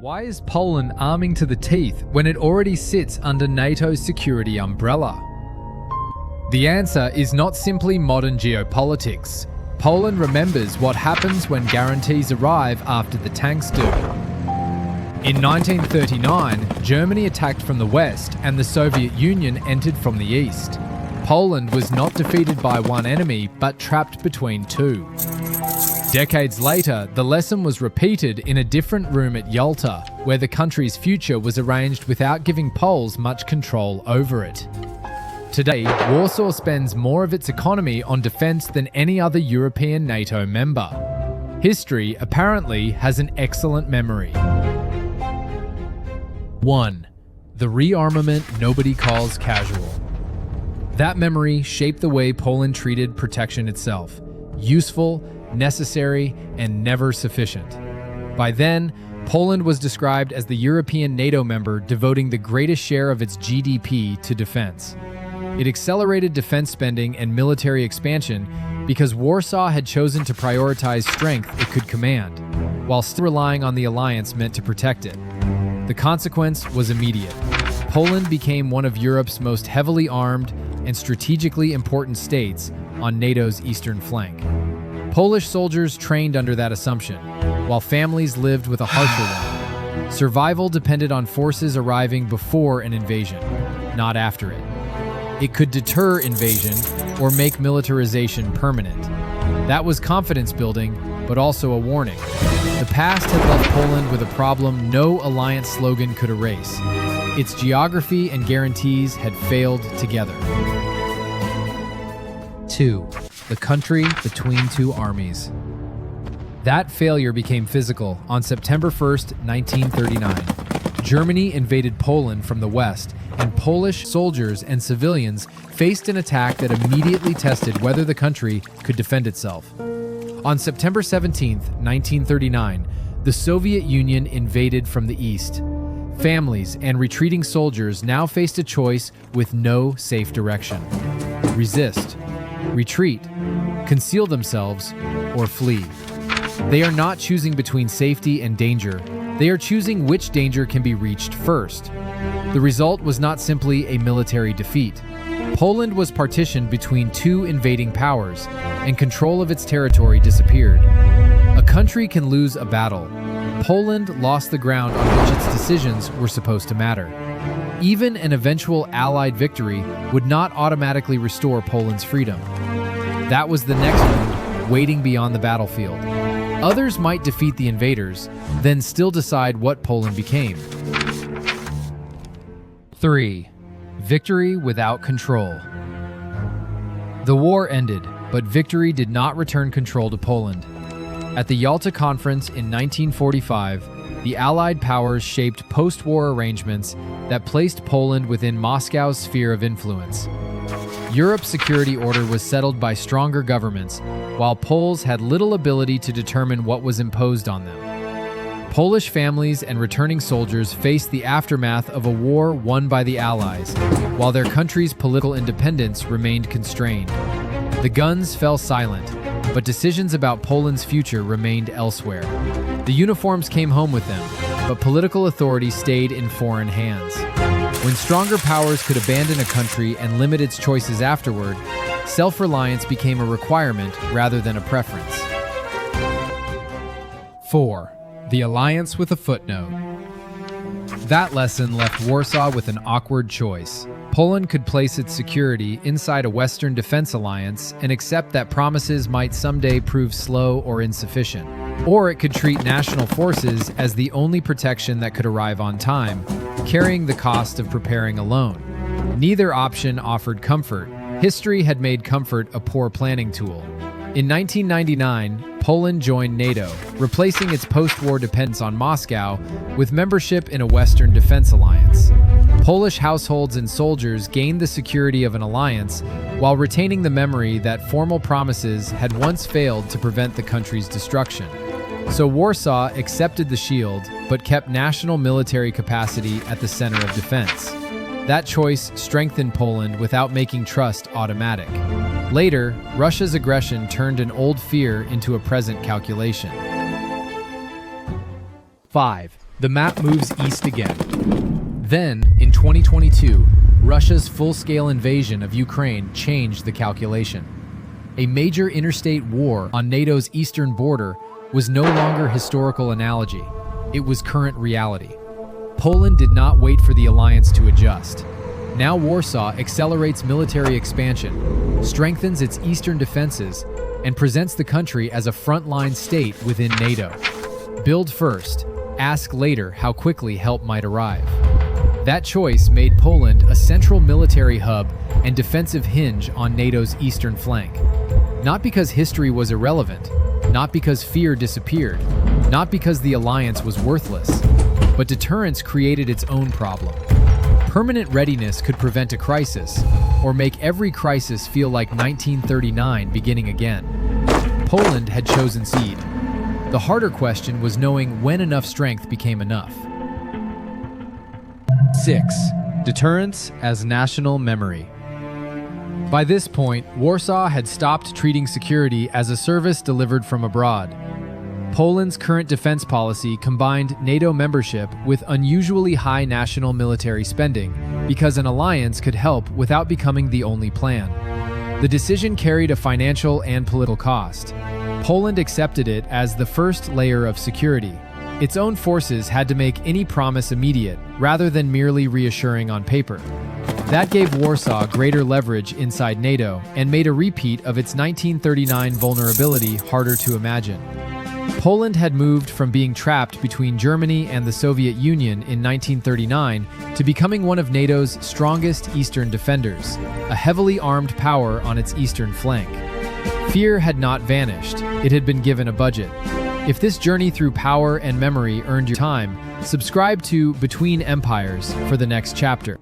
Why is Poland arming to the teeth when it already sits under NATO's security umbrella? The answer is not simply modern geopolitics. Poland remembers what happens when guarantees arrive after the tanks do. In 1939, Germany attacked from the west and the Soviet Union entered from the east. Poland was not defeated by one enemy, but trapped between two. Decades later, the lesson was repeated in a different room at Yalta, where the country's future was arranged without giving Poles much control over it. Today, Warsaw spends more of its economy on defense than any other European NATO member. History apparently has an excellent memory. 1. The rearmament nobody calls casual. That memory shaped the way Poland treated protection itself. Useful, necessary, and never sufficient. By then, Poland was described as the European NATO member devoting the greatest share of its GDP to defense. It accelerated defense spending and military expansion because Warsaw had chosen to prioritize strength it could command, while still relying on the alliance meant to protect it. The consequence was immediate. Poland became one of Europe's most heavily armed and strategically important states on NATO's eastern flank. Polish soldiers trained under that assumption, while families lived with a harsher one. Survival depended on forces arriving before an invasion, not after it. It could deter invasion or make militarization permanent. That was confidence building, but also a warning. The past had left Poland with a problem no alliance slogan could erase. Its geography and guarantees had failed together. 2. The country between two armies. That failure became physical on September 1st, 1939. Germany invaded Poland from the west, and Polish soldiers and civilians faced an attack that immediately tested whether the country could defend itself. On September 17th, 1939, the Soviet Union invaded from the east. Families and retreating soldiers now faced a choice with no safe direction. Resist, retreat, conceal themselves, or flee. They are not choosing between safety and danger. They are choosing which danger can be reached first. The result was not simply a military defeat. Poland was partitioned between two invading powers, and control of its territory disappeared. A country can lose a battle. Poland lost the ground on which its decisions were supposed to matter. Even an eventual Allied victory would not automatically restore Poland's freedom. That was the next wound waiting beyond the battlefield. Others might defeat the invaders, then still decide what Poland became. 3. Victory without control. The war ended, but victory did not return control to Poland. At the Yalta Conference in 1945, the Allied powers shaped post-war arrangements that placed Poland within Moscow's sphere of influence. Europe's security order was settled by stronger governments, while Poles had little ability to determine what was imposed on them. Polish families and returning soldiers faced the aftermath of a war won by the Allies, while their country's political independence remained constrained. The guns fell silent, but decisions about Poland's future remained elsewhere. The uniforms came home with them, but political authority stayed in foreign hands. When stronger powers could abandon a country and limit its choices afterward, self-reliance became a requirement rather than a preference. 4. The alliance with a footnote. That lesson left Warsaw with an awkward choice. Poland could place its security inside a Western defense alliance and accept that promises might someday prove slow or insufficient. Or it could treat national forces as the only protection that could arrive on time, carrying the cost of preparing alone. Neither option offered comfort. History had made comfort a poor planning tool. In 1999, Poland joined NATO, replacing its post-war dependence on Moscow with membership in a Western defense alliance. Polish households and soldiers gained the security of an alliance while retaining the memory that formal promises had once failed to prevent the country's destruction. So Warsaw accepted the shield, but kept national military capacity at the center of defense. That choice strengthened Poland without making trust automatic. Later, Russia's aggression turned an old fear into a present calculation. 5. The map moves east again. Then, in 2022, Russia's full-scale invasion of Ukraine changed the calculation. A major interstate war on NATO's eastern border was no longer historical analogy. It was current reality. Poland did not wait for the alliance to adjust. Now Warsaw accelerates military expansion, strengthens its eastern defenses, and presents the country as a frontline state within NATO. Build first, ask later how quickly help might arrive. That choice made Poland a central military hub and defensive hinge on NATO's eastern flank. Not because history was irrelevant, not because fear disappeared, not because the alliance was worthless, but deterrence created its own problem. Permanent readiness could prevent a crisis, or make every crisis feel like 1939 beginning again. Poland had chosen seed. The harder question was knowing when enough strength became enough. 6. Deterrence as national memory. By this point, Warsaw had stopped treating security as a service delivered from abroad. Poland's current defense policy combined NATO membership with unusually high national military spending because an alliance could help without becoming the only plan. The decision carried a financial and political cost. Poland accepted it as the first layer of security. Its own forces had to make any promise immediate, rather than merely reassuring on paper. That gave Warsaw greater leverage inside NATO and made a repeat of its 1939 vulnerability harder to imagine. Poland had moved from being trapped between Germany and the Soviet Union in 1939 to becoming one of NATO's strongest eastern defenders, a heavily armed power on its eastern flank. Fear had not vanished, it had been given a budget. If this journey through power and memory earned your time, subscribe to Between Empires for the next chapter.